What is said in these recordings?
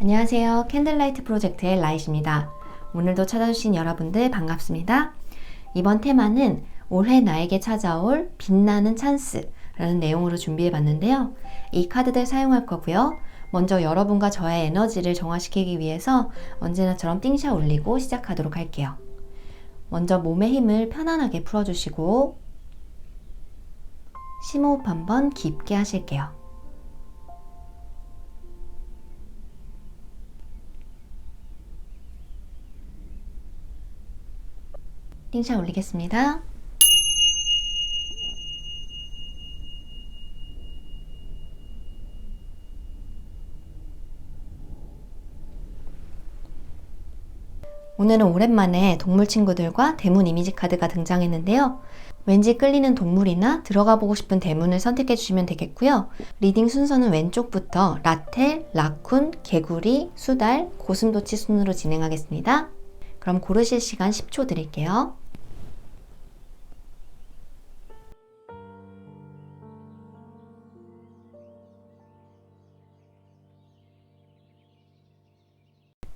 안녕하세요. 캔들라이트 프로젝트의 라이트입니다. 오늘도 찾아주신 여러분들 반갑습니다. 이번 테마는 올해 나에게 찾아올 빛나는 찬스라는 내용으로 준비해봤는데요. 이 카드들 사용할 거고요. 먼저 여러분과 저의 에너지를 정화시키기 위해서 언제나처럼 띵샷 올리고 시작하도록 할게요. 먼저 몸의 힘을 편안하게 풀어주시고 심호흡 한번 깊게 하실게요. 띵샷 올리겠습니다. 오늘은 오랜만에 동물 친구들과 대문 이미지 카드가 등장했는데요. 왠지 끌리는 동물이나 들어가 보고 싶은 대문을 선택해 주시면 되겠고요. 리딩 순서는 왼쪽부터 라텔, 라쿤, 개구리, 수달, 고슴도치 순으로 진행하겠습니다. 그럼 고르실 시간 10초 드릴게요.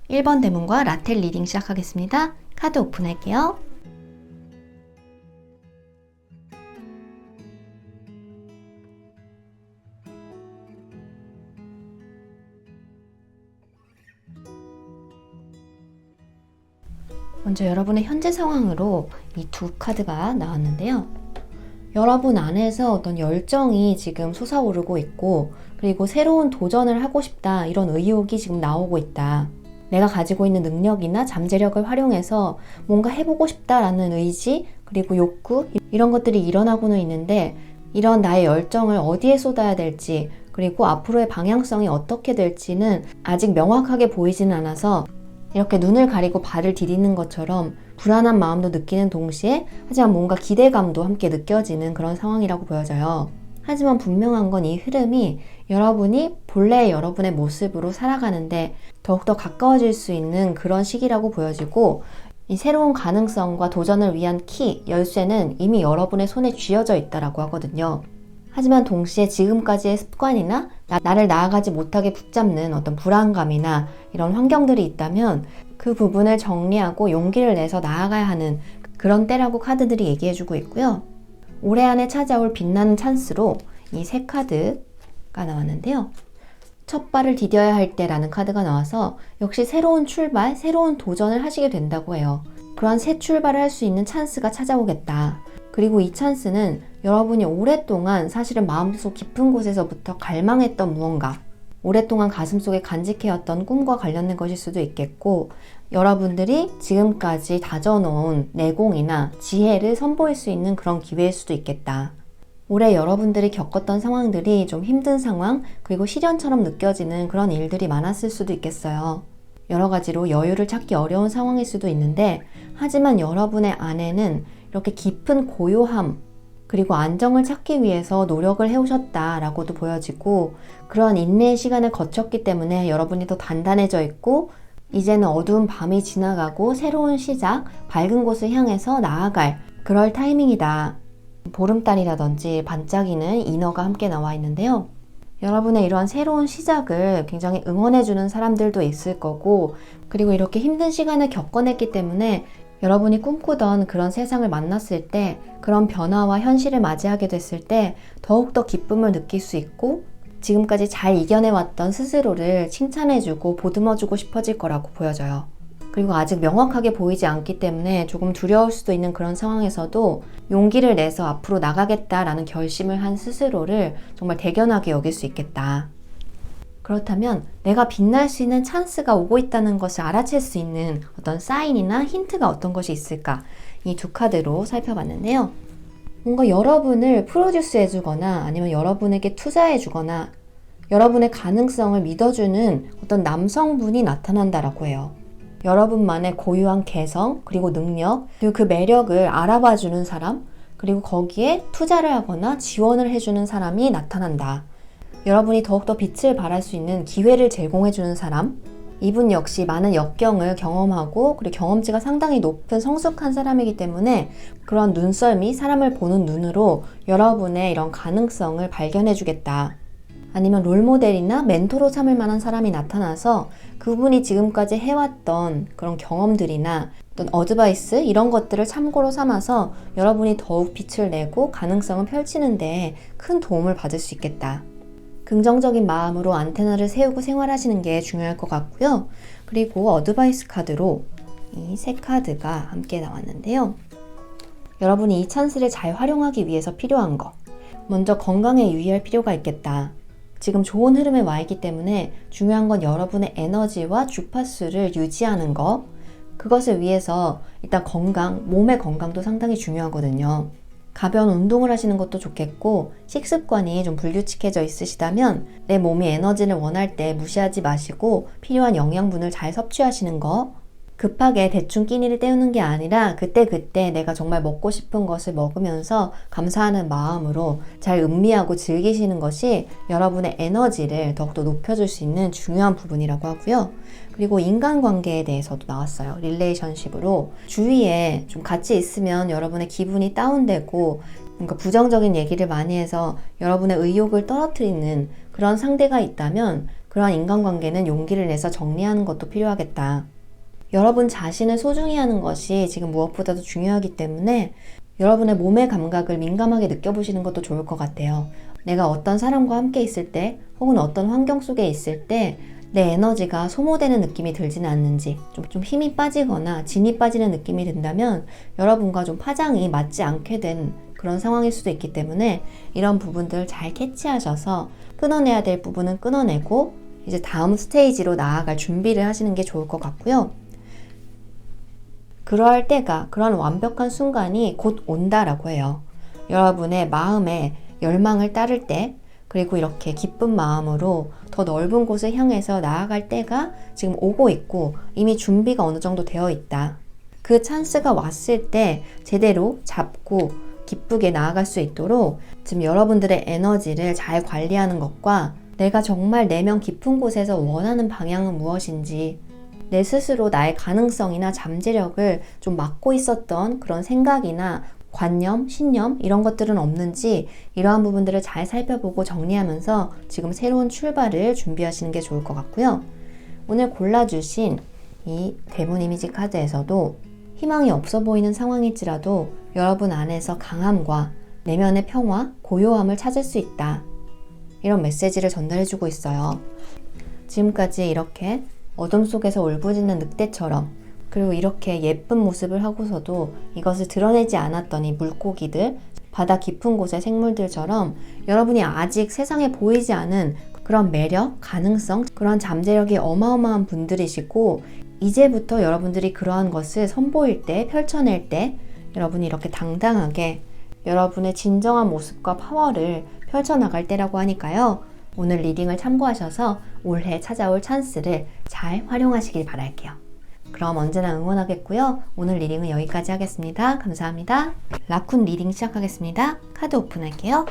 1번 대문과 라텔 리딩 시작하겠습니다. 카드 오픈할게요. 먼저 여러분의 현재 상황으로 이 두 카드가 나왔는데요. 여러분 안에서 어떤 열정이 지금 솟아오르고 있고, 그리고 새로운 도전을 하고 싶다, 이런 의욕이 지금 나오고 있다. 내가 가지고 있는 능력이나 잠재력을 활용해서 뭔가 해보고 싶다라는 의지, 그리고 욕구, 이런 것들이 일어나고는 있는데, 이런 나의 열정을 어디에 쏟아야 될지, 그리고 앞으로의 방향성이 어떻게 될지는 아직 명확하게 보이지는 않아서 이렇게 눈을 가리고 발을 디디는 것처럼 불안한 마음도 느끼는 동시에, 하지만 뭔가 기대감도 함께 느껴지는 그런 상황이라고 보여져요. 하지만 분명한 건 이 흐름이 여러분이 본래의 여러분의 모습으로 살아가는데 더욱더 가까워질 수 있는 그런 시기라고 보여지고, 이 새로운 가능성과 도전을 위한 키, 열쇠는 이미 여러분의 손에 쥐어져 있다라고 하거든요. 하지만 동시에 지금까지의 습관이나 나를 나아가지 못하게 붙잡는 어떤 불안감이나 이런 환경들이 있다면 그 부분을 정리하고 용기를 내서 나아가야 하는 그런 때라고 카드들이 얘기해주고 있고요. 올해 안에 찾아올 빛나는 찬스로 이 세 카드가 나왔는데요. 첫 발을 디뎌야 할 때라는 카드가 나와서 역시 새로운 출발, 새로운 도전을 하시게 된다고 해요. 그러한 새 출발을 할 수 있는 찬스가 찾아오겠다. 그리고 이 찬스는 여러분이 오랫동안 사실은 마음속 깊은 곳에서부터 갈망했던 무언가, 오랫동안 가슴속에 간직해왔던 꿈과 관련된 것일 수도 있겠고, 여러분들이 지금까지 다져놓은 내공이나 지혜를 선보일 수 있는 그런 기회일 수도 있겠다. 올해 여러분들이 겪었던 상황들이 좀 힘든 상황, 그리고 시련처럼 느껴지는 그런 일들이 많았을 수도 있겠어요. 여러 가지로 여유를 찾기 어려운 상황일 수도 있는데, 하지만 여러분의 안에는 이렇게 깊은 고요함, 그리고 안정을 찾기 위해서 노력을 해오셨다라고도 보여지고, 그러한 인내의 시간을 거쳤기 때문에 여러분이 더 단단해져 있고, 이제는 어두운 밤이 지나가고 새로운 시작, 밝은 곳을 향해서 나아갈 그럴 타이밍이다. 보름달이라든지 반짝이는 인어가 함께 나와 있는데요. 여러분의 이러한 새로운 시작을 굉장히 응원해주는 사람들도 있을 거고, 그리고 이렇게 힘든 시간을 겪어냈기 때문에 여러분이 꿈꾸던 그런 세상을 만났을 때, 그런 변화와 현실을 맞이하게 됐을 때 더욱더 기쁨을 느낄 수 있고, 지금까지 잘 이겨내왔던 스스로를 칭찬해주고 보듬어주고 싶어질 거라고 보여져요. 그리고 아직 명확하게 보이지 않기 때문에 조금 두려울 수도 있는 그런 상황에서도 용기를 내서 앞으로 나가겠다라는 결심을 한 스스로를 정말 대견하게 여길 수 있겠다. 그렇다면 내가 빛날 수 있는 찬스가 오고 있다는 것을 알아챌 수 있는 어떤 사인이나 힌트가 어떤 것이 있을까? 이 두 카드로 살펴봤는데요. 뭔가 여러분을 프로듀스 해주거나 아니면 여러분에게 투자해주거나 여러분의 가능성을 믿어주는 어떤 남성분이 나타난다라고 해요. 여러분만의 고유한 개성, 그리고 능력, 그리고 그 매력을 알아봐주는 사람, 그리고 거기에 투자를 하거나 지원을 해주는 사람이 나타난다. 여러분이 더욱더 빛을 발할 수 있는 기회를 제공해주는 사람, 이분 역시 많은 역경을 경험하고 그리고 경험치가 상당히 높은 성숙한 사람이기 때문에 그런 눈썰미, 사람을 보는 눈으로 여러분의 이런 가능성을 발견해주겠다. 아니면 롤모델이나 멘토로 삼을 만한 사람이 나타나서 그분이 지금까지 해왔던 그런 경험들이나 어떤 어드바이스 이런 것들을 참고로 삼아서 여러분이 더욱 빛을 내고 가능성을 펼치는 데 큰 도움을 받을 수 있겠다. 긍정적인 마음으로 안테나를 세우고 생활하시는 게 중요할 것 같고요. 그리고 어드바이스 카드로 이 세 카드가 함께 나왔는데요. 여러분이 이 찬스를 잘 활용하기 위해서 필요한 거. 먼저 건강에 유의할 필요가 있겠다. 지금 좋은 흐름에 와 있기 때문에 중요한 건 여러분의 에너지와 주파수를 유지하는 거. 그것을 위해서 일단 몸의 건강도 상당히 중요하거든요. 가벼운 운동을 하시는 것도 좋겠고, 식습관이 좀 불규칙해져 있으시다면 내 몸이 에너지를 원할 때 무시하지 마시고 필요한 영양분을 잘 섭취하시는 거. 급하게 대충 끼니를 때우는 게 아니라 그때그때 내가 정말 먹고 싶은 것을 먹으면서 감사하는 마음으로 잘 음미하고 즐기시는 것이 여러분의 에너지를 더욱더 높여줄 수 있는 중요한 부분이라고 하고요. 그리고 인간관계에 대해서도 나왔어요. 릴레이션십으로 주위에 좀 같이 있으면 여러분의 기분이 다운되고 뭔가 부정적인 얘기를 많이 해서 여러분의 의욕을 떨어뜨리는 그런 상대가 있다면 그러한 인간관계는 용기를 내서 정리하는 것도 필요하겠다. 여러분 자신을 소중히 하는 것이 지금 무엇보다도 중요하기 때문에 여러분의 몸의 감각을 민감하게 느껴보시는 것도 좋을 것 같아요. 내가 어떤 사람과 함께 있을 때 혹은 어떤 환경 속에 있을 때 내 에너지가 소모되는 느낌이 들지는 않는지, 좀 힘이 빠지거나 진이 빠지는 느낌이 든다면 여러분과 좀 파장이 맞지 않게 된 그런 상황일 수도 있기 때문에 이런 부분들을 잘 캐치하셔서 끊어내야 될 부분은 끊어내고 이제 다음 스테이지로 나아갈 준비를 하시는 게 좋을 것 같고요. 그러할 때가, 그런 완벽한 순간이 곧 온다라고 해요. 여러분의 마음에 열망을 따를 때, 그리고 이렇게 기쁜 마음으로 더 넓은 곳을 향해서 나아갈 때가 지금 오고 있고 이미 준비가 어느 정도 되어 있다. 그 찬스가 왔을 때 제대로 잡고 기쁘게 나아갈 수 있도록 지금 여러분들의 에너지를 잘 관리하는 것과 내가 정말 내면 깊은 곳에서 원하는 방향은 무엇인지, 내 스스로 나의 가능성이나 잠재력을 좀 막고 있었던 그런 생각이나 관념, 신념 이런 것들은 없는지 이러한 부분들을 잘 살펴보고 정리하면서 지금 새로운 출발을 준비하시는 게 좋을 것 같고요. 오늘 골라주신 이 대문 이미지 카드에서도 희망이 없어 보이는 상황일지라도 여러분 안에서 강함과 내면의 평화, 고요함을 찾을 수 있다. 이런 메시지를 전달해주고 있어요. 지금까지 이렇게 어둠 속에서 울부짖는 늑대처럼, 그리고 이렇게 예쁜 모습을 하고서도 이것을 드러내지 않았던 이 물고기들, 바다 깊은 곳의 생물들처럼 여러분이 아직 세상에 보이지 않은 그런 매력, 가능성, 그런 잠재력이 어마어마한 분들이시고, 이제부터 여러분들이 그러한 것을 선보일 때, 펼쳐낼 때 여러분이 이렇게 당당하게 여러분의 진정한 모습과 파워를 펼쳐나갈 때라고 하니까요. 오늘 리딩을 참고하셔서 올해 찾아올 찬스를 잘 활용하시길 바랄게요. 그럼 언제나 응원하겠고요. 오늘 리딩은 여기까지 하겠습니다. 감사합니다. 라쿤 리딩 시작하겠습니다. 카드 오픈할게요.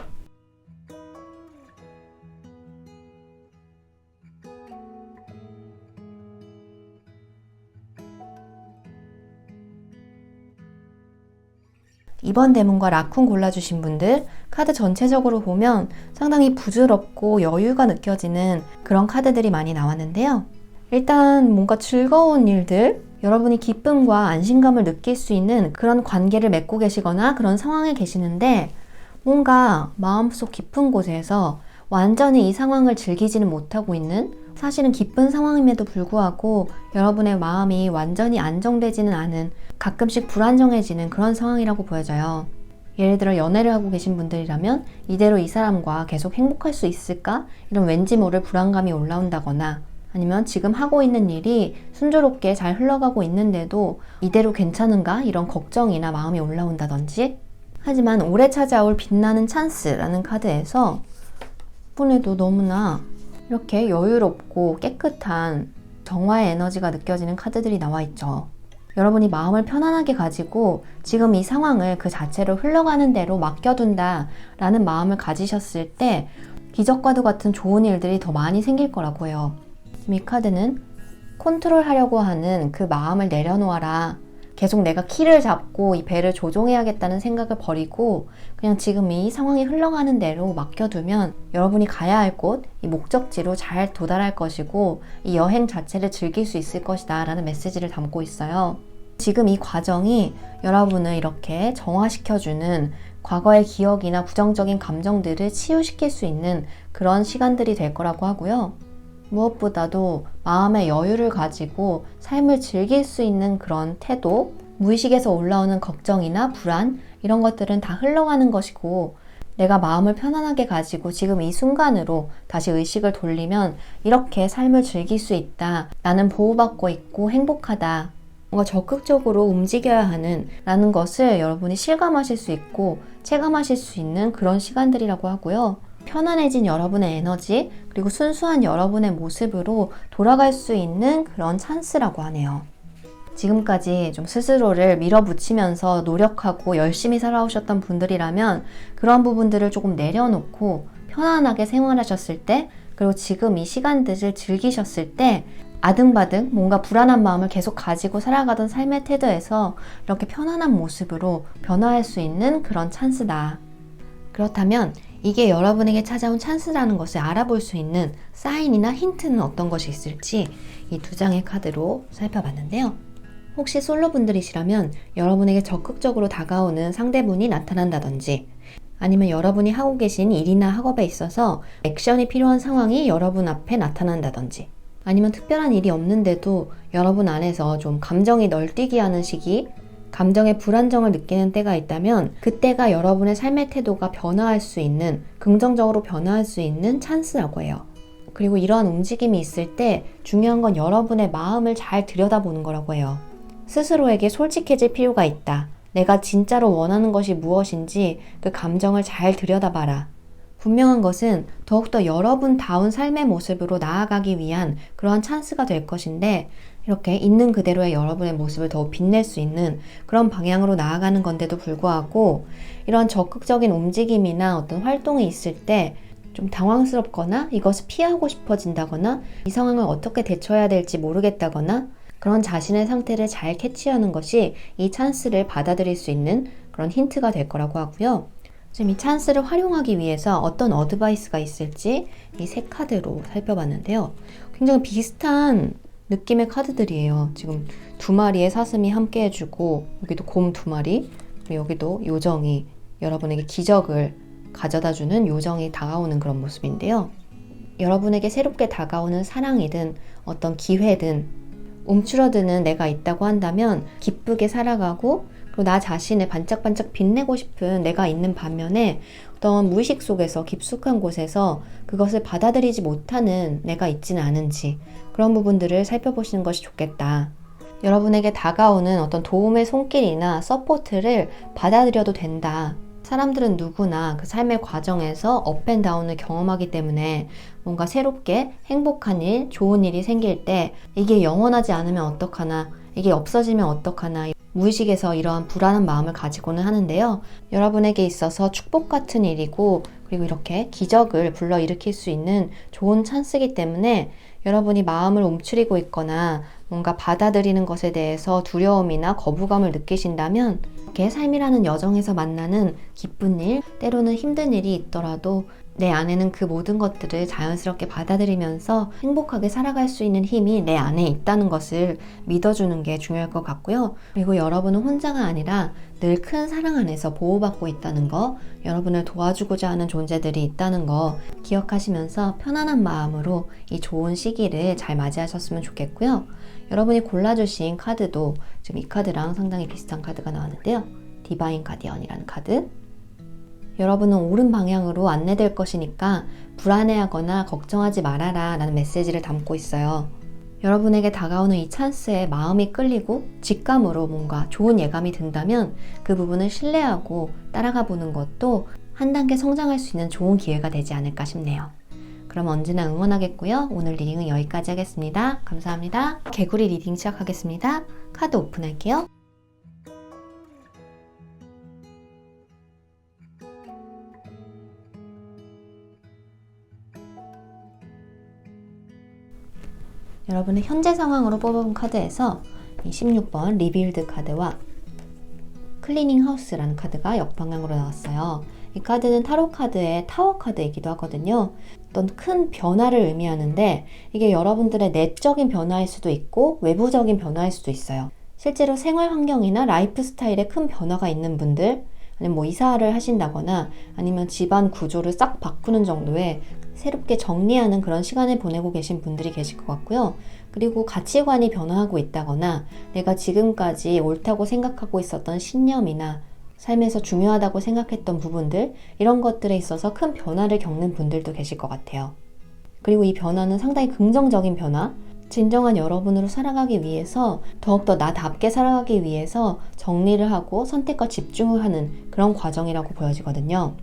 이번 대문과 라쿤 골라주신 분들 카드 전체적으로 보면 상당히 부드럽고 여유가 느껴지는 그런 카드들이 많이 나왔는데요. 일단 뭔가 즐거운 일들, 여러분이 기쁨과 안심감을 느낄 수 있는 그런 관계를 맺고 계시거나 그런 상황에 계시는데 뭔가 마음속 깊은 곳에서 완전히 이 상황을 즐기지는 못하고 있는, 사실은 기쁜 상황임에도 불구하고 여러분의 마음이 완전히 안정되지는 않은, 가끔씩 불안정해지는 그런 상황이라고 보여져요. 예를 들어 연애를 하고 계신 분들이라면 이대로 이 사람과 계속 행복할 수 있을까? 이런 왠지 모를 불안감이 올라온다거나, 아니면 지금 하고 있는 일이 순조롭게 잘 흘러가고 있는데도 이대로 괜찮은가? 이런 걱정이나 마음이 올라온다든지. 하지만 올해 찾아올 빛나는 찬스라는 카드에서 이번에도 너무나 이렇게 여유롭고 깨끗한 정화의 에너지가 느껴지는 카드들이 나와 있죠. 여러분이 마음을 편안하게 가지고 지금 이 상황을 그 자체로 흘러가는 대로 맡겨둔다 라는 마음을 가지셨을 때 기적과도 같은 좋은 일들이 더 많이 생길 거라고 해요. 이 카드는 컨트롤하려고 하는 그 마음을 내려놓아라. 계속 내가 키를 잡고 이 배를 조종해야겠다는 생각을 버리고 그냥 지금 이 상황이 흘러가는 대로 맡겨두면 여러분이 가야 할 곳, 이 목적지로 잘 도달할 것이고 이 여행 자체를 즐길 수 있을 것이다 라는 메시지를 담고 있어요. 지금 이 과정이 여러분을 이렇게 정화시켜주는 과거의 기억이나 부정적인 감정들을 치유시킬 수 있는 그런 시간들이 될 거라고 하고요. 무엇보다도 마음의 여유를 가지고 삶을 즐길 수 있는 그런 태도, 무의식에서 올라오는 걱정이나 불안 이런 것들은 다 흘러가는 것이고 내가 마음을 편안하게 가지고 지금 이 순간으로 다시 의식을 돌리면 이렇게 삶을 즐길 수 있다. 나는 보호받고 있고 행복하다. 뭔가 적극적으로 움직여야 하는 라는 것을 여러분이 실감하실 수 있고 체감하실 수 있는 그런 시간들이라고 하고요. 편안해진 여러분의 에너지 그리고 순수한 여러분의 모습으로 돌아갈 수 있는 그런 찬스라고 하네요. 지금까지 좀 스스로를 밀어붙이면서 노력하고 열심히 살아오셨던 분들이라면 그런 부분들을 조금 내려놓고 편안하게 생활하셨을 때 그리고 지금 이 시간들을 즐기셨을 때 아등바등 뭔가 불안한 마음을 계속 가지고 살아가던 삶의 태도에서 이렇게 편안한 모습으로 변화할 수 있는 그런 찬스다. 그렇다면 이게 여러분에게 찾아온 찬스라는 것을 알아볼 수 있는 사인이나 힌트는 어떤 것이 있을지 이 두 장의 카드로 살펴봤는데요. 혹시 솔로분들이시라면 여러분에게 적극적으로 다가오는 상대분이 나타난다든지 아니면 여러분이 하고 계신 일이나 학업에 있어서 액션이 필요한 상황이 여러분 앞에 나타난다든지 아니면 특별한 일이 없는데도 여러분 안에서 좀 감정이 널뛰게 하는 시기, 감정의 불안정을 느끼는 때가 있다면 그때가 여러분의 삶의 태도가 변화할 수 있는, 긍정적으로 변화할 수 있는 찬스라고 해요. 그리고 이러한 움직임이 있을 때 중요한 건 여러분의 마음을 잘 들여다보는 거라고 해요. 스스로에게 솔직해질 필요가 있다. 내가 진짜로 원하는 것이 무엇인지 그 감정을 잘 들여다봐라. 분명한 것은 더욱더 여러분다운 삶의 모습으로 나아가기 위한 그러한 찬스가 될 것인데 이렇게 있는 그대로의 여러분의 모습을 더욱 빛낼 수 있는 그런 방향으로 나아가는 건데도 불구하고 이런 적극적인 움직임이나 어떤 활동이 있을 때 좀 당황스럽거나 이것을 피하고 싶어진다거나 이 상황을 어떻게 대처해야 될지 모르겠다거나 그런 자신의 상태를 잘 캐치하는 것이 이 찬스를 받아들일 수 있는 그런 힌트가 될 거라고 하고요. 지금 이 찬스를 활용하기 위해서 어떤 어드바이스가 있을지 이 세 카드로 살펴봤는데요. 굉장히 비슷한 느낌의 카드들이에요. 지금 두 마리의 사슴이 함께 해주고 여기도 곰 두 마리 그리고 여기도 요정이 여러분에게 기적을 가져다주는 요정이 다가오는 그런 모습인데요. 여러분에게 새롭게 다가오는 사랑이든 어떤 기회든 움츠러드는 내가 있다고 한다면 기쁘게 살아가고 그리고 나 자신을 반짝반짝 빛내고 싶은 내가 있는 반면에 어떤 무의식 속에서 깊숙한 곳에서 그것을 받아들이지 못하는 내가 있지는 않은지 그런 부분들을 살펴보시는 것이 좋겠다. 여러분에게 다가오는 어떤 도움의 손길이나 서포트를 받아들여도 된다. 사람들은 누구나 그 삶의 과정에서 업앤다운을 경험하기 때문에 뭔가 새롭게 행복한 일, 좋은 일이 생길 때 이게 영원하지 않으면 어떡하나, 이게 없어지면 어떡하나 무의식에서 이러한 불안한 마음을 가지고는 하는데요. 여러분에게 있어서 축복 같은 일이고 그리고 이렇게 기적을 불러일으킬 수 있는 좋은 찬스이기 때문에 여러분이 마음을 움츠리고 있거나 뭔가 받아들이는 것에 대해서 두려움이나 거부감을 느끼신다면 이렇게 삶이라는 여정에서 만나는 기쁜 일, 때로는 힘든 일이 있더라도 내 안에는 그 모든 것들을 자연스럽게 받아들이면서 행복하게 살아갈 수 있는 힘이 내 안에 있다는 것을 믿어주는 게 중요할 것 같고요. 그리고 여러분은 혼자가 아니라 늘 큰 사랑 안에서 보호받고 있다는 거, 여러분을 도와주고자 하는 존재들이 있다는 거 기억하시면서 편안한 마음으로 이 좋은 시기를 잘 맞이하셨으면 좋겠고요. 여러분이 골라주신 카드도 지금 이 카드랑 상당히 비슷한 카드가 나왔는데요. 디바인 가디언이라는 카드. 여러분은 옳은 방향으로 안내될 것이니까 불안해하거나 걱정하지 말아라 라는 메시지를 담고 있어요. 여러분에게 다가오는 이 찬스에 마음이 끌리고 직감으로 뭔가 좋은 예감이 든다면 그 부분을 신뢰하고 따라가 보는 것도 한 단계 성장할 수 있는 좋은 기회가 되지 않을까 싶네요. 그럼 언제나 응원하겠고요. 오늘 리딩은 여기까지 하겠습니다. 감사합니다. 개구리 리딩 시작하겠습니다. 카드 오픈할게요. 여러분의 현재 상황으로 뽑아본 카드에서 이 16번 리빌드 카드와 클리닝 하우스라는 카드가 역방향으로 나왔어요. 이 카드는 타로 카드의 타워 카드이기도 하거든요. 어떤 큰 변화를 의미하는데 이게 여러분들의 내적인 변화일 수도 있고 외부적인 변화일 수도 있어요. 실제로 생활 환경이나 라이프 스타일에 큰 변화가 있는 분들, 아니면 뭐 이사를 하신다거나 아니면 집안 구조를 싹 바꾸는 정도의 새롭게 정리하는 그런 시간을 보내고 계신 분들이 계실 것 같고요. 그리고 가치관이 변화하고 있다거나 내가 지금까지 옳다고 생각하고 있었던 신념이나 삶에서 중요하다고 생각했던 부분들, 이런 것들에 있어서 큰 변화를 겪는 분들도 계실 것 같아요. 그리고 이 변화는 상당히 긍정적인 변화, 진정한 여러분으로 살아가기 위해서 더욱더 나답게 살아가기 위해서 정리를 하고 선택과 집중을 하는 그런 과정이라고 보여지거든요.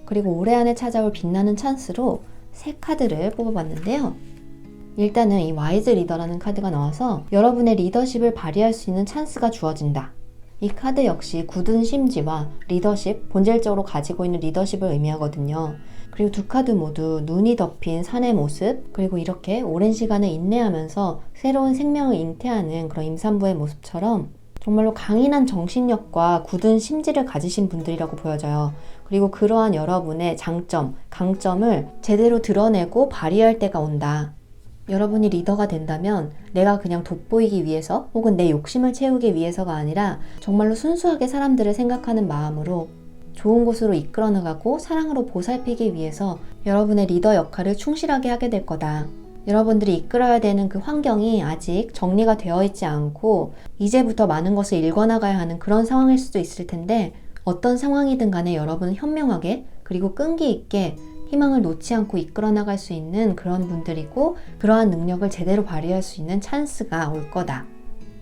그리고 올해 안에 찾아올 빛나는 찬스로 세 카드를 뽑아봤는데요. 일단은 이 와이즈 리더라는 카드가 나와서 여러분의 리더십을 발휘할 수 있는 찬스가 주어진다. 이 카드 역시 굳은 심지와 리더십, 본질적으로 가지고 있는 리더십을 의미하거든요. 그리고 두 카드 모두 눈이 덮인 산의 모습, 그리고 이렇게 오랜 시간을 인내하면서 새로운 생명을 잉태하는 그런 임산부의 모습처럼 정말로 강인한 정신력과 굳은 심지를 가지신 분들이라고 보여져요. 그리고 그러한 여러분의 장점, 강점을 제대로 드러내고 발휘할 때가 온다. 여러분이 리더가 된다면 내가 그냥 돋보이기 위해서 혹은 내 욕심을 채우기 위해서가 아니라 정말로 순수하게 사람들을 생각하는 마음으로 좋은 곳으로 이끌어 나가고 사랑으로 보살피기 위해서 여러분의 리더 역할을 충실하게 하게 될 거다. 여러분들이 이끌어야 되는 그 환경이 아직 정리가 되어 있지 않고 이제부터 많은 것을 읽어나가야 하는 그런 상황일 수도 있을 텐데, 어떤 상황이든 간에 여러분은 현명하게 그리고 끈기 있게 희망을 놓지 않고 이끌어 나갈 수 있는 그런 분들이고, 그러한 능력을 제대로 발휘할 수 있는 찬스가 올 거다.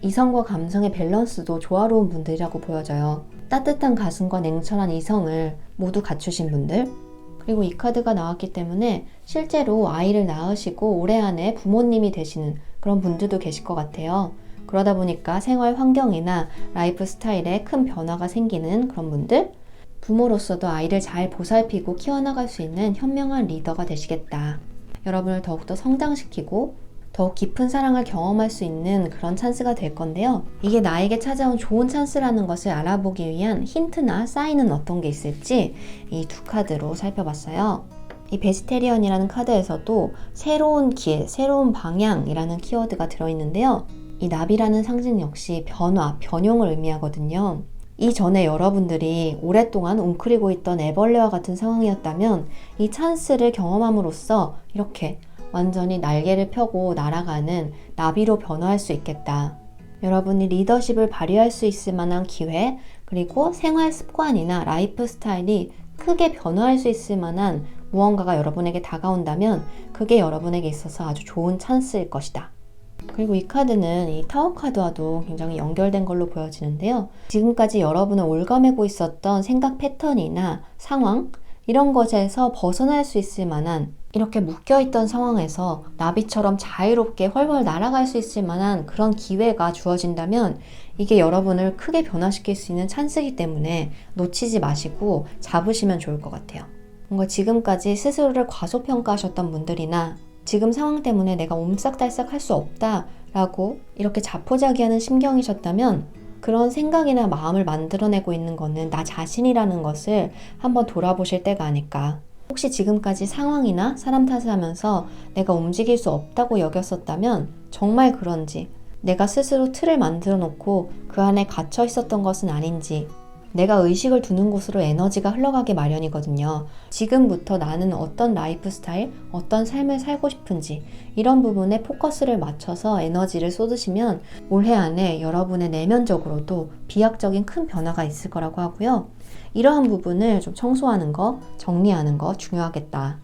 이성과 감성의 밸런스도 조화로운 분들이라고 보여져요. 따뜻한 가슴과 냉철한 이성을 모두 갖추신 분들, 그리고 이 카드가 나왔기 때문에 실제로 아이를 낳으시고 올해 안에 부모님이 되시는 그런 분들도 계실 것 같아요. 그러다 보니까 생활 환경이나 라이프 스타일에 큰 변화가 생기는 그런 분들, 부모로서도 아이를 잘 보살피고 키워나갈 수 있는 현명한 리더가 되시겠다. 여러분을 더욱더 성장시키고 더욱 깊은 사랑을 경험할 수 있는 그런 찬스가 될 건데요. 이게 나에게 찾아온 좋은 찬스라는 것을 알아보기 위한 힌트나 사인은 어떤 게 있을지 이 두 카드로 살펴봤어요. 이 베지테리언이라는 카드에서도 새로운 길, 새로운 방향이라는 키워드가 들어있는데요. 이 나비라는 상징 역시 변화, 변용을 의미하거든요. 이전에 여러분들이 오랫동안 웅크리고 있던 애벌레와 같은 상황이었다면 이 찬스를 경험함으로써 이렇게 완전히 날개를 펴고 날아가는 나비로 변화할 수 있겠다. 여러분이 리더십을 발휘할 수 있을 만한 기회, 그리고 생활 습관이나 라이프 스타일이 크게 변화할 수 있을 만한 무언가가 여러분에게 다가온다면 그게 여러분에게 있어서 아주 좋은 찬스일 것이다. 그리고 이 카드는 이 타워 카드와도 굉장히 연결된 걸로 보여지는데요. 지금까지 여러분을 올가매고 있었던 생각 패턴이나 상황, 이런 것에서 벗어날 수 있을 만한, 이렇게 묶여있던 상황에서 나비처럼 자유롭게 훨훨 날아갈 수 있을 만한 그런 기회가 주어진다면 이게 여러분을 크게 변화시킬 수 있는 찬스이기 때문에 놓치지 마시고 잡으시면 좋을 것 같아요. 뭔가 지금까지 스스로를 과소평가하셨던 분들이나 지금 상황 때문에 내가 옴싹달싹 할 수 없다 라고 이렇게 자포자기하는 심경이셨다면 그런 생각이나 마음을 만들어내고 있는 거는 나 자신이라는 것을 한번 돌아보실 때가 아닐까. 혹시 지금까지 상황이나 사람 탓을 하면서 내가 움직일 수 없다고 여겼었다면 정말 그런지, 내가 스스로 틀을 만들어 놓고 그 안에 갇혀 있었던 것은 아닌지, 내가 의식을 두는 곳으로 에너지가 흘러가기 마련이거든요. 지금부터 나는 어떤 라이프 스타일, 어떤 삶을 살고 싶은지 이런 부분에 포커스를 맞춰서 에너지를 쏟으시면 올해 안에 여러분의 내면적으로도 비약적인 큰 변화가 있을 거라고 하고요. 이러한 부분을 좀 청소하는 거, 정리하는 거 중요하겠다.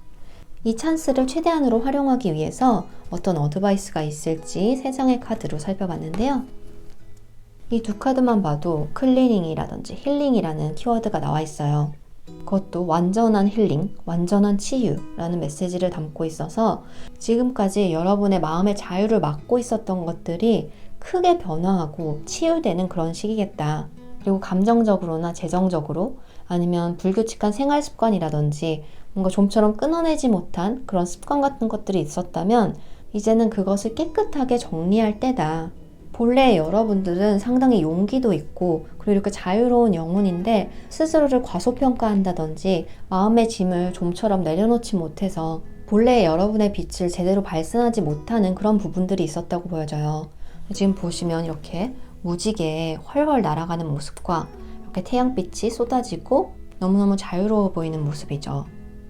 이 찬스를 최대한으로 활용하기 위해서 어떤 어드바이스가 있을지 세 장의 카드로 살펴봤는데요. 이 두 카드만 봐도 클리닝이라든지 힐링이라는 키워드가 나와 있어요. 그것도 완전한 힐링, 완전한 치유라는 메시지를 담고 있어서 지금까지 여러분의 마음의 자유를 막고 있었던 것들이 크게 변화하고 치유되는 그런 시기겠다. 그리고 감정적으로나 재정적으로 아니면 불규칙한 생활 습관이라든지 뭔가 좀처럼 끊어내지 못한 그런 습관 같은 것들이 있었다면 이제는 그것을 깨끗하게 정리할 때다. 본래 여러분들은 상당히 용기도 있고 그리고 이렇게 자유로운 영혼인데 스스로를 과소평가한다든지 마음의 짐을 좀처럼 내려놓지 못해서 본래 여러분의 빛을 제대로 발산하지 못하는 그런 부분들이 있었다고 보여져요. 지금 보시면 이렇게 무지개에 훨훨 날아가는 모습과 이렇게 태양빛이 쏟아지고 너무너무 자유로워 보이는 모습이죠.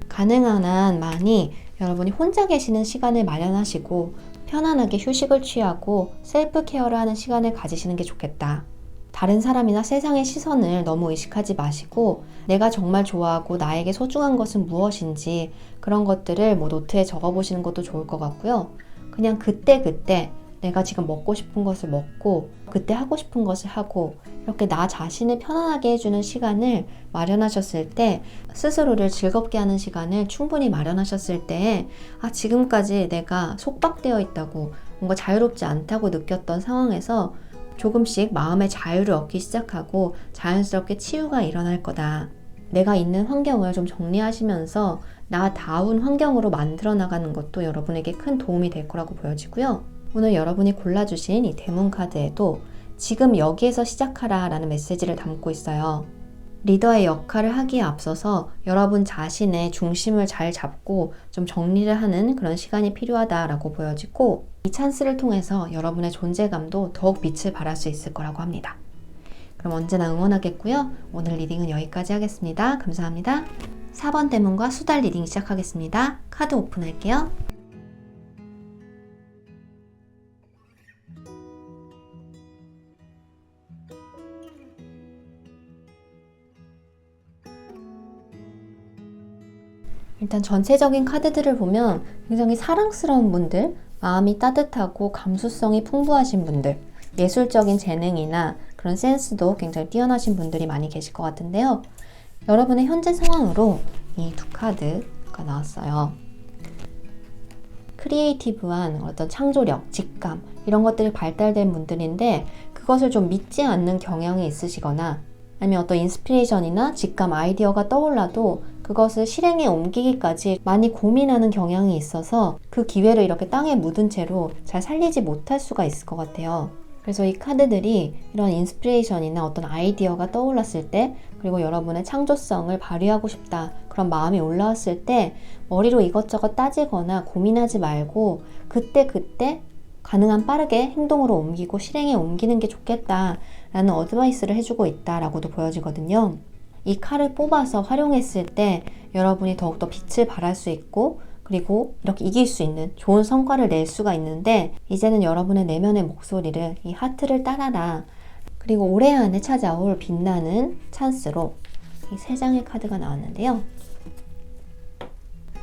가능한 한 많이 여러분이 혼자 계시는 시간을 마련하시고 편안하게 휴식을 취하고 셀프 케어를 하는 시간을 가지시는 게 좋겠다. 다른 사람이나 세상의 시선을 너무 의식하지 마시고 내가 정말 좋아하고 나에게 소중한 것은 무엇인지 그런 것들을 노트에 적어보시는 것도 좋을 것 같고요. 그냥 그때그때 내가 지금 먹고 싶은 것을 먹고 그때 하고 싶은 것을 하고 이렇게 나 자신을 편안하게 해주는 시간을 마련하셨을 때 스스로를 즐겁게 하는 시간을 충분히 마련하셨을 때 지금까지 내가 속박되어 있다고 뭔가 자유롭지 않다고 느꼈던 상황에서 조금씩 마음의 자유를 얻기 시작하고 자연스럽게 치유가 일어날 거다. 내가 있는 환경을 좀 정리하시면서 나다운 환경으로 만들어 나가는 것도 여러분에게 큰 도움이 될 거라고 보여지고요. 오늘 여러분이 골라주신 이 데몬 카드에도 지금 여기에서 시작하라 라는 메시지를 담고 있어요. 리더의 역할을 하기에 앞서서 여러분 자신의 중심을 잘 잡고 좀 정리를 하는 그런 시간이 필요하다라고 보여지고 이 찬스를 통해서 여러분의 존재감도 더욱 빛을 발할 수 있을 거라고 합니다. 그럼 언제나 응원하겠고요. 오늘 리딩은 여기까지 하겠습니다. 감사합니다. 4번 데몬과 수달 리딩 시작하겠습니다. 카드 오픈할게요. 일단 전체적인 카드들을 보면 굉장히 사랑스러운 분들, 마음이 따뜻하고 감수성이 풍부하신 분들, 예술적인 재능이나 그런 센스도 굉장히 뛰어나신 분들이 많이 계실 것 같은데요. 여러분의 현재 상황으로 이 두 카드가 나왔어요. 크리에이티브한 어떤 창조력, 직감 이런 것들이 발달된 분들인데 그것을 좀 믿지 않는 경향이 있으시거나 아니면 어떤 인스피레이션이나 직감, 아이디어가 떠올라도 그것을 실행에 옮기기까지 많이 고민하는 경향이 있어서 그 기회를 이렇게 땅에 묻은 채로 잘 살리지 못할 수가 있을 것 같아요. 그래서 이 카드들이 이런 인스피레이션이나 어떤 아이디어가 떠올랐을 때 그리고 여러분의 창조성을 발휘하고 싶다 그런 마음이 올라왔을 때 머리로 이것저것 따지거나 고민하지 말고 그때 가능한 빠르게 행동으로 옮기고 실행에 옮기는 게 좋겠다라는 어드바이스를 해주고 있다라고도 보여지거든요. 이 칼을 뽑아서 활용했을 때 여러분이 더욱더 빛을 발할 수 있고 그리고 이렇게 이길 수 있는 좋은 성과를 낼 수가 있는데 이제는 여러분의 내면의 목소리를 이 하트를 따라라 그리고 올해 안에 찾아올 빛나는 찬스로 이 3장의 카드가 나왔는데요.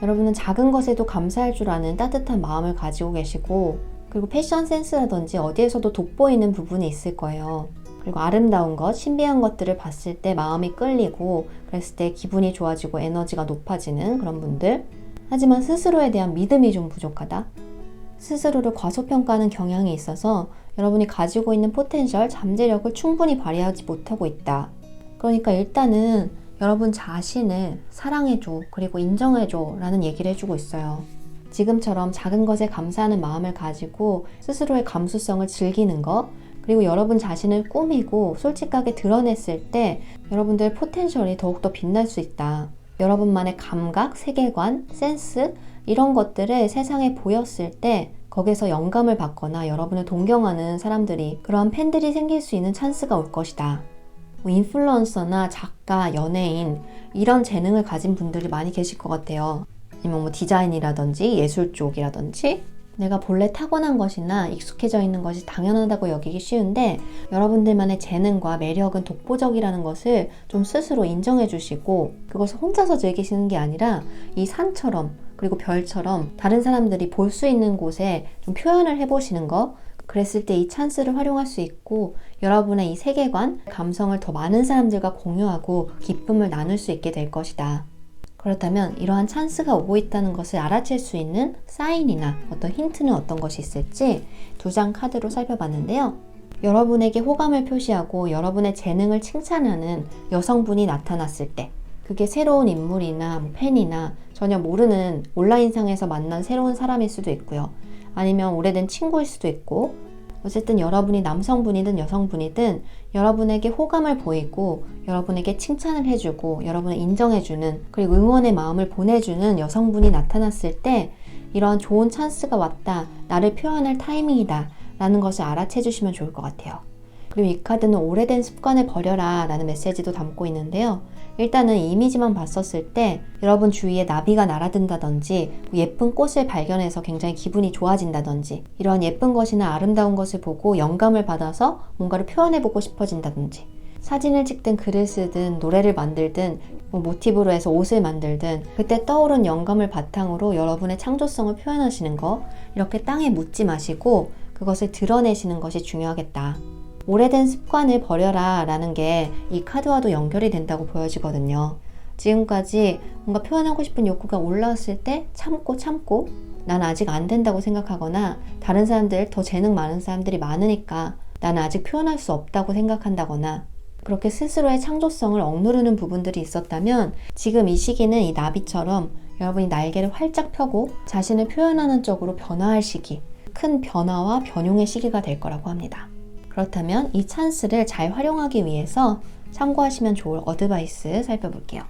여러분은 작은 것에도 감사할 줄 아는 따뜻한 마음을 가지고 계시고 그리고 패션 센스라든지 어디에서도 돋보이는 부분이 있을 거예요. 그리고 아름다운 것, 신비한 것들을 봤을 때 마음이 끌리고 그랬을 때 기분이 좋아지고 에너지가 높아지는 그런 분들. 하지만 스스로에 대한 믿음이 좀 부족하다. 스스로를 과소평가하는 경향이 있어서 여러분이 가지고 있는 포텐셜, 잠재력을 충분히 발휘하지 못하고 있다. 그러니까 일단은 여러분 자신을 사랑해줘 그리고 인정해줘 라는 얘기를 해주고 있어요. 지금처럼 작은 것에 감사하는 마음을 가지고 스스로의 감수성을 즐기는 것 그리고 여러분 자신을 꾸미고 솔직하게 드러냈을 때 여러분들의 포텐셜이 더욱더 빛날 수 있다. 여러분만의 감각, 세계관, 센스 이런 것들을 세상에 보였을 때 거기서 영감을 받거나 여러분을 동경하는 사람들이 그러한 팬들이 생길 수 있는 찬스가 올 것이다. 인플루언서나 작가, 연예인 이런 재능을 가진 분들이 많이 계실 것 같아요. 아니면 디자인이라든지 예술 쪽이라든지 내가 본래 타고난 것이나 익숙해져 있는 것이 당연하다고 여기기 쉬운데 여러분들만의 재능과 매력은 독보적이라는 것을 좀 스스로 인정해 주시고 그것을 혼자서 즐기시는 게 아니라 이 산처럼 그리고 별처럼 다른 사람들이 볼 수 있는 곳에 좀 표현을 해보시는 거 그랬을 때 이 찬스를 활용할 수 있고 여러분의 이 세계관, 감성을 더 많은 사람들과 공유하고 기쁨을 나눌 수 있게 될 것이다. 그렇다면 이러한 찬스가 오고 있다는 것을 알아챌 수 있는 사인이나 어떤 힌트는 어떤 것이 있을지 2장 카드로 살펴봤는데요. 여러분에게 호감을 표시하고 여러분의 재능을 칭찬하는 여성분이 나타났을 때 그게 새로운 인물이나 팬이나 전혀 모르는 온라인상에서 만난 새로운 사람일 수도 있고요. 아니면 오래된 친구일 수도 있고 어쨌든 여러분이 남성분이든 여성분이든 여러분에게 호감을 보이고 여러분에게 칭찬을 해주고 여러분을 인정해주는, 그리고 응원의 마음을 보내주는 여성분이 나타났을 때 이런 좋은 찬스가 왔다, 나를 표현할 타이밍이다 라는 것을 알아채 주시면 좋을 것 같아요. 그리고 이 카드는 오래된 습관을 버려라 라는 메시지도 담고 있는데요. 일단은 이미지만 봤었을 때 여러분 주위에 나비가 날아든다든지 예쁜 꽃을 발견해서 굉장히 기분이 좋아진다든지, 이러한 예쁜 것이나 아름다운 것을 보고 영감을 받아서 뭔가를 표현해보고 싶어진다든지, 사진을 찍든 글을 쓰든 노래를 만들든 모티브로 해서 옷을 만들든 그때 떠오른 영감을 바탕으로 여러분의 창조성을 표현하시는 거, 이렇게 땅에 묻지 마시고 그것을 드러내시는 것이 중요하겠다. 오래된 습관을 버려라 라는 게 이 카드와도 연결이 된다고 보여지거든요. 지금까지 뭔가 표현하고 싶은 욕구가 올라왔을 때 참고 난 아직 안 된다고 생각하거나, 다른 사람들, 더 재능 많은 사람들이 많으니까 나는 아직 표현할 수 없다고 생각한다거나, 그렇게 스스로의 창조성을 억누르는 부분들이 있었다면 지금 이 시기는 이 나비처럼 여러분이 날개를 활짝 펴고 자신을 표현하는 쪽으로 변화할 시기, 큰 변화와 변용의 시기가 될 거라고 합니다. 그렇다면 이 찬스를 잘 활용하기 위해서 참고하시면 좋을 어드바이스 살펴볼게요.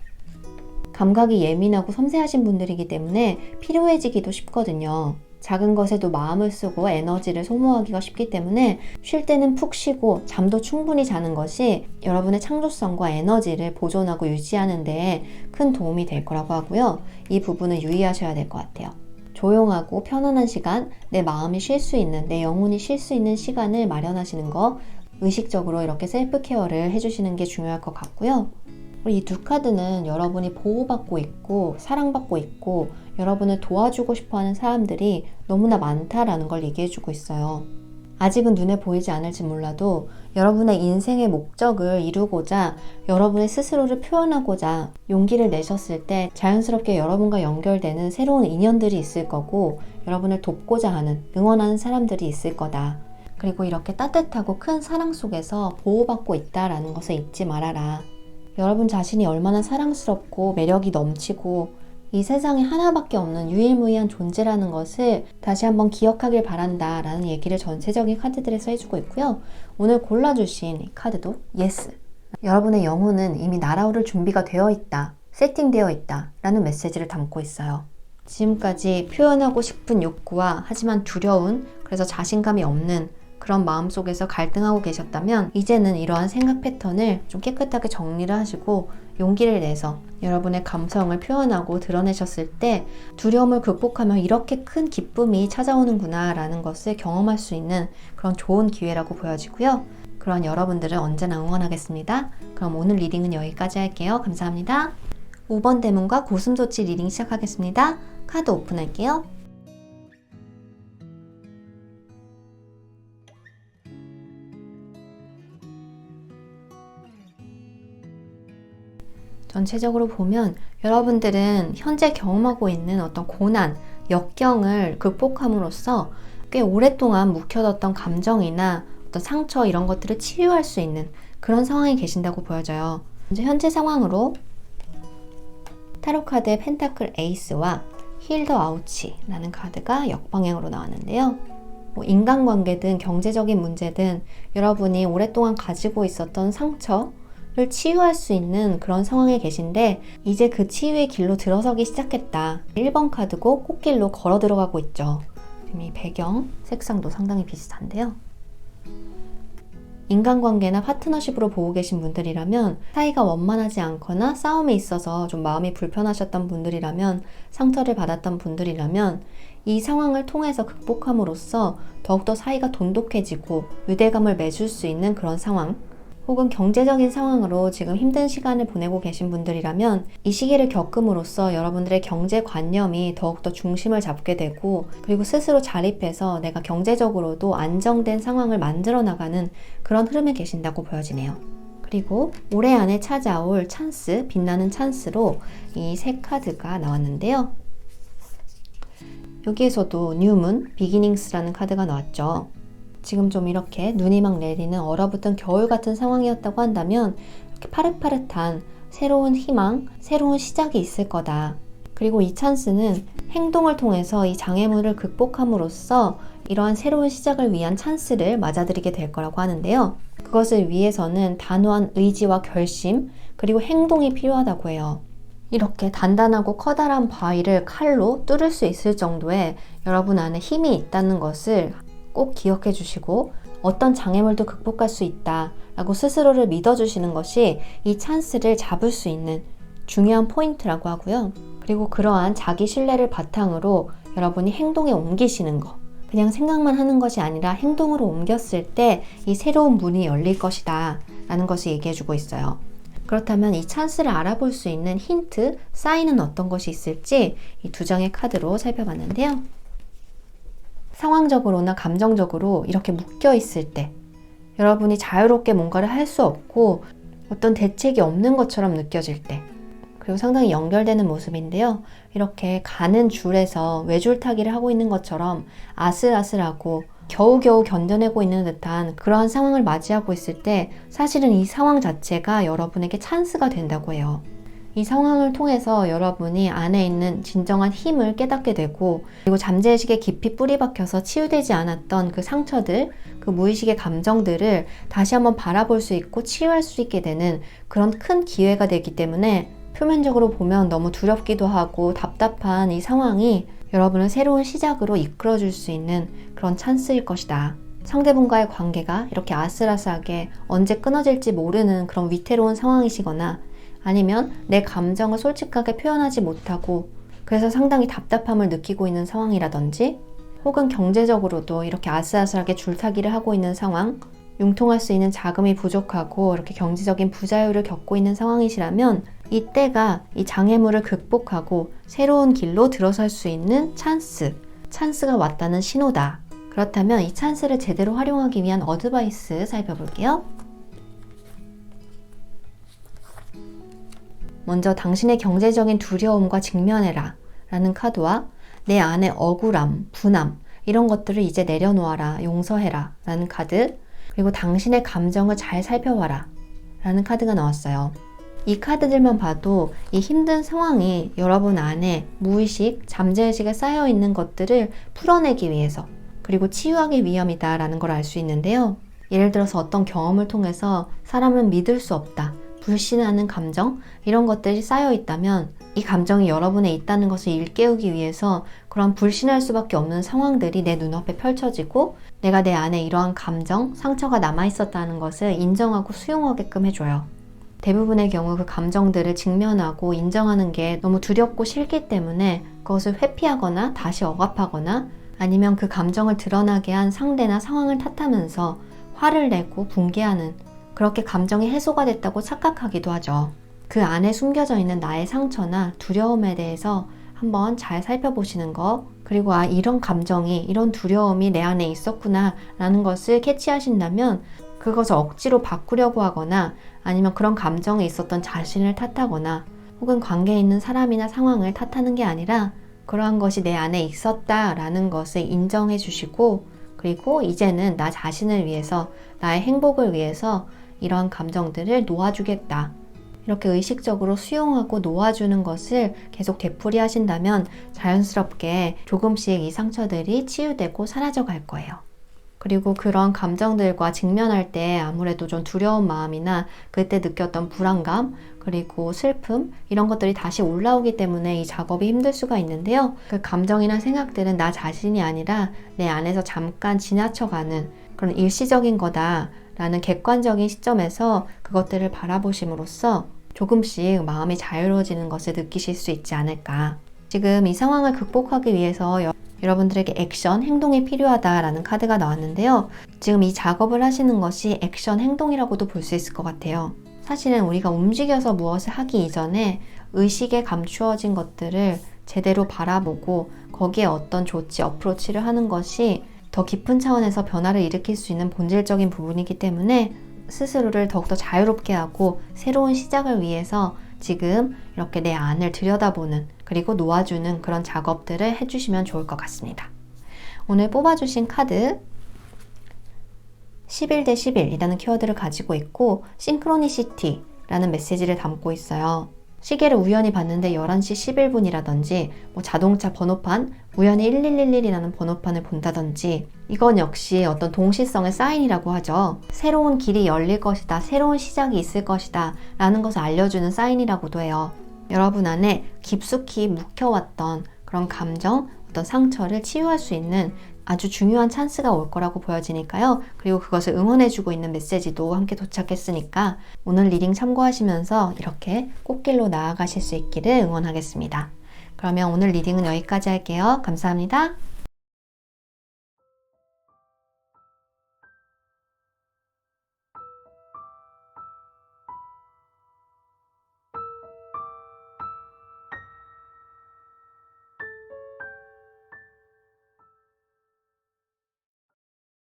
감각이 예민하고 섬세하신 분들이기 때문에 필요해지기도 쉽거든요. 작은 것에도 마음을 쓰고 에너지를 소모하기가 쉽기 때문에 쉴 때는 푹 쉬고 잠도 충분히 자는 것이 여러분의 창조성과 에너지를 보존하고 유지하는 데 큰 도움이 될 거라고 하고요. 이 부분을 유의하셔야 될 것 같아요. 조용하고 편안한 시간, 내 마음이 쉴 수 있는, 내 영혼이 쉴 수 있는 시간을 마련하시는 거, 의식적으로 이렇게 셀프 케어를 해주시는 게 중요할 것 같고요. 이 두 카드는 여러분이 보호받고 있고 사랑받고 있고 여러분을 도와주고 싶어하는 사람들이 너무나 많다라는 걸 얘기해주고 있어요. 아직은 눈에 보이지 않을지 몰라도 여러분의 인생의 목적을 이루고자, 여러분의 스스로를 표현하고자 용기를 내셨을 때 자연스럽게 여러분과 연결되는 새로운 인연들이 있을 거고, 여러분을 돕고자 하는, 응원하는 사람들이 있을 거다. 그리고 이렇게 따뜻하고 큰 사랑 속에서 보호받고 있다라는 것을 잊지 말아라. 여러분 자신이 얼마나 사랑스럽고 매력이 넘치고 이 세상에 하나밖에 없는 유일무이한 존재라는 것을 다시 한번 기억하길 바란다 라는 얘기를 전체적인 카드들에서 해주고 있고요. 오늘 골라주신 이 카드도 예스, 여러분의 영혼은 이미 날아오를 준비가 되어 있다, 세팅되어 있다 라는 메시지를 담고 있어요. 지금까지 표현하고 싶은 욕구와 하지만 두려운, 그래서 자신감이 없는 그런 마음속에서 갈등하고 계셨다면 이제는 이러한 생각 패턴을 좀 깨끗하게 정리를 하시고 용기를 내서 여러분의 감성을 표현하고 드러내셨을 때 두려움을 극복하면 이렇게 큰 기쁨이 찾아오는구나 라는 것을 경험할 수 있는 그런 좋은 기회라고 보여지고요. 그런 여러분들을 언제나 응원하겠습니다. 그럼 오늘 리딩은 여기까지 할게요. 감사합니다. 5번 대문과 고슴도치 리딩 시작하겠습니다. 카드 오픈할게요. 전체적으로 보면 여러분들은 현재 경험하고 있는 어떤 고난, 역경을 극복함으로써 꽤 오랫동안 묵혀뒀던 감정이나 어떤 상처 이런 것들을 치유할 수 있는 그런 상황에 계신다고 보여져요. 현재 상황으로 타로 카드의 펜타클 에이스와 힐 더 아우치라는 카드가 역방향으로 나왔는데요. 인간관계든 경제적인 문제든 여러분이 오랫동안 가지고 있었던 상처 를 치유할 수 있는 그런 상황에 계신데 이제 그 치유의 길로 들어서기 시작했다. 1번 카드고 꽃길로 걸어 들어가고 있죠. 이 배경 색상도 상당히 비슷한데요. 인간관계나 파트너십으로 보고 계신 분들이라면 사이가 원만하지 않거나 싸움에 있어서 좀 마음이 불편하셨던 분들이라면, 상처를 받았던 분들이라면 이 상황을 통해서 극복함으로써 더욱더 사이가 돈독해지고 유대감을 맺을 수 있는 그런 상황, 혹은 경제적인 상황으로 지금 힘든 시간을 보내고 계신 분들이라면 이 시기를 겪음으로써 여러분들의 경제관념이 더욱더 중심을 잡게 되고, 그리고 스스로 자립해서 내가 경제적으로도 안정된 상황을 만들어 나가는 그런 흐름에 계신다고 보여지네요. 그리고 올해 안에 찾아올 찬스, 빛나는 찬스로 이 세 카드가 나왔는데요. 여기에서도 뉴문, 비기닝스라는 카드가 나왔죠. 지금 좀 이렇게 눈이 막 내리는 얼어붙은 겨울 같은 상황이었다고 한다면 이렇게 파릇파릇한 새로운 희망, 새로운 시작이 있을 거다. 그리고 이 찬스는 행동을 통해서 이 장애물을 극복함으로써 이러한 새로운 시작을 위한 찬스를 맞아들이게 될 거라고 하는데요. 그것을 위해서는 단호한 의지와 결심, 그리고 행동이 필요하다고 해요. 이렇게 단단하고 커다란 바위를 칼로 뚫을 수 있을 정도의 여러분 안에 힘이 있다는 것을 꼭 기억해 주시고, 어떤 장애물도 극복할 수 있다 라고 스스로를 믿어주시는 것이 이 찬스를 잡을 수 있는 중요한 포인트라고 하고요. 그리고 그러한 자기 신뢰를 바탕으로 여러분이 행동에 옮기시는 거, 그냥 생각만 하는 것이 아니라 행동으로 옮겼을 때 이 새로운 문이 열릴 것이다 라는 것을 얘기해 주고 있어요. 그렇다면 이 찬스를 알아볼 수 있는 힌트, 사인은 어떤 것이 있을지 이 두 장의 카드로 살펴봤는데요. 상황적으로나 감정적으로 이렇게 묶여 있을 때, 여러분이 자유롭게 뭔가를 할 수 없고 어떤 대책이 없는 것처럼 느껴질 때, 그리고 상당히 연결되는 모습인데요. 이렇게 가는 줄에서 외줄타기를 하고 있는 것처럼 아슬아슬하고 겨우겨우 견뎌내고 있는 듯한 그러한 상황을 맞이하고 있을 때, 사실은 이 상황 자체가 여러분에게 찬스가 된다고 해요. 이 상황을 통해서 여러분이 안에 있는 진정한 힘을 깨닫게 되고, 그리고 잠재의식에 깊이 뿌리 박혀서 치유되지 않았던 그 상처들, 그 무의식의 감정들을 다시 한번 바라볼 수 있고 치유할 수 있게 되는 그런 큰 기회가 되기 때문에, 표면적으로 보면 너무 두렵기도 하고 답답한 이 상황이 여러분을 새로운 시작으로 이끌어줄 수 있는 그런 찬스일 것이다. 상대분과의 관계가 이렇게 아슬아슬하게 언제 끊어질지 모르는 그런 위태로운 상황이시거나, 아니면 내 감정을 솔직하게 표현하지 못하고 그래서 상당히 답답함을 느끼고 있는 상황이라든지, 혹은 경제적으로도 이렇게 아슬아슬하게 줄타기를 하고 있는 상황, 융통할 수 있는 자금이 부족하고 이렇게 경제적인 부자유를 겪고 있는 상황이시라면, 이때가 이 장애물을 극복하고 새로운 길로 들어설 수 있는 찬스가 왔다는 신호다. 그렇다면 이 찬스를 제대로 활용하기 위한 어드바이스 살펴볼게요. 먼저 당신의 경제적인 두려움과 직면해라 라는 카드와 내 안의 억울함, 분함 이런 것들을 이제 내려놓아라, 용서해라 라는 카드, 그리고 당신의 감정을 잘 살펴봐라 라는 카드가 나왔어요. 이 카드들만 봐도 이 힘든 상황이 여러분 안에 무의식, 잠재의식에 쌓여있는 것들을 풀어내기 위해서, 그리고 치유하기 위함이다 라는 걸 알 수 있는데요. 예를 들어서 어떤 경험을 통해서 사람은 믿을 수 없다, 불신하는 감정, 이런 것들이 쌓여있다면 이 감정이 여러분에 있다는 것을 일깨우기 위해서 그런 불신할 수밖에 없는 상황들이 내 눈앞에 펼쳐지고, 내가 내 안에 이러한 감정, 상처가 남아있었다는 것을 인정하고 수용하게끔 해줘요. 대부분의 경우 그 감정들을 직면하고 인정하는 게 너무 두렵고 싫기 때문에 그것을 회피하거나 다시 억압하거나, 아니면 그 감정을 드러나게 한 상대나 상황을 탓하면서 화를 내고 붕괴하는, 그렇게 감정이 해소가 됐다고 착각하기도 하죠. 그 안에 숨겨져 있는 나의 상처나 두려움에 대해서 한번 잘 살펴보시는 거, 그리고 이런 감정이, 이런 두려움이 내 안에 있었구나 라는 것을 캐치하신다면, 그것을 억지로 바꾸려고 하거나, 아니면 그런 감정에 있었던 자신을 탓하거나, 혹은 관계에 있는 사람이나 상황을 탓하는 게 아니라 그러한 것이 내 안에 있었다라는 것을 인정해 주시고, 그리고 이제는 나 자신을 위해서, 나의 행복을 위해서 이러한 감정들을 놓아주겠다, 이렇게 의식적으로 수용하고 놓아주는 것을 계속 되풀이 하신다면 자연스럽게 조금씩 이 상처들이 치유되고 사라져 갈 거예요. 그리고 그런 감정들과 직면할 때 아무래도 좀 두려운 마음이나 그때 느꼈던 불안감, 그리고 슬픔, 이런 것들이 다시 올라오기 때문에 이 작업이 힘들 수가 있는데요. 그 감정이나 생각들은 나 자신이 아니라 내 안에서 잠깐 지나쳐가는 그런 일시적인 거다 라는 객관적인 시점에서 그것들을 바라보심으로써 조금씩 마음이 자유로워지는 것을 느끼실 수 있지 않을까. 지금 이 상황을 극복하기 위해서 여러분들에게 액션, 행동이 필요하다라는 카드가 나왔는데요. 지금 이 작업을 하시는 것이 액션, 행동이라고도 볼 수 있을 것 같아요. 사실은 우리가 움직여서 무엇을 하기 이전에 의식에 감추어진 것들을 제대로 바라보고 거기에 어떤 조치, 어프로치를 하는 것이 더 깊은 차원에서 변화를 일으킬 수 있는 본질적인 부분이기 때문에 스스로를 더욱더 자유롭게 하고 새로운 시작을 위해서 지금 이렇게 내 안을 들여다보는, 그리고 놓아주는 그런 작업들을 해주시면 좋을 것 같습니다. 오늘 뽑아주신 카드 11대 11이라는 키워드를 가지고 있고 싱크로니시티라는 메시지를 담고 있어요. 시계를 우연히 봤는데 11시 11분이라든지 뭐 자동차 번호판 우연히 1111이라는 번호판을 본다든지 이건 역시 어떤 동시성의 사인이라고 하죠. 새로운 길이 열릴 것이다, 새로운 시작이 있을 것이다 라는 것을 알려주는 사인이라고도 해요. 여러분 안에 깊숙이 묵혀왔던 그런 감정, 어떤 상처를 치유할 수 있는 아주 중요한 찬스가 올 거라고 보여지니까요. 그리고 그것을 응원해주고 있는 메시지도 함께 도착했으니까 오늘 리딩 참고하시면서 이렇게 꽃길로 나아가실 수 있기를 응원하겠습니다. 그러면 오늘 리딩은 여기까지 할게요. 감사합니다.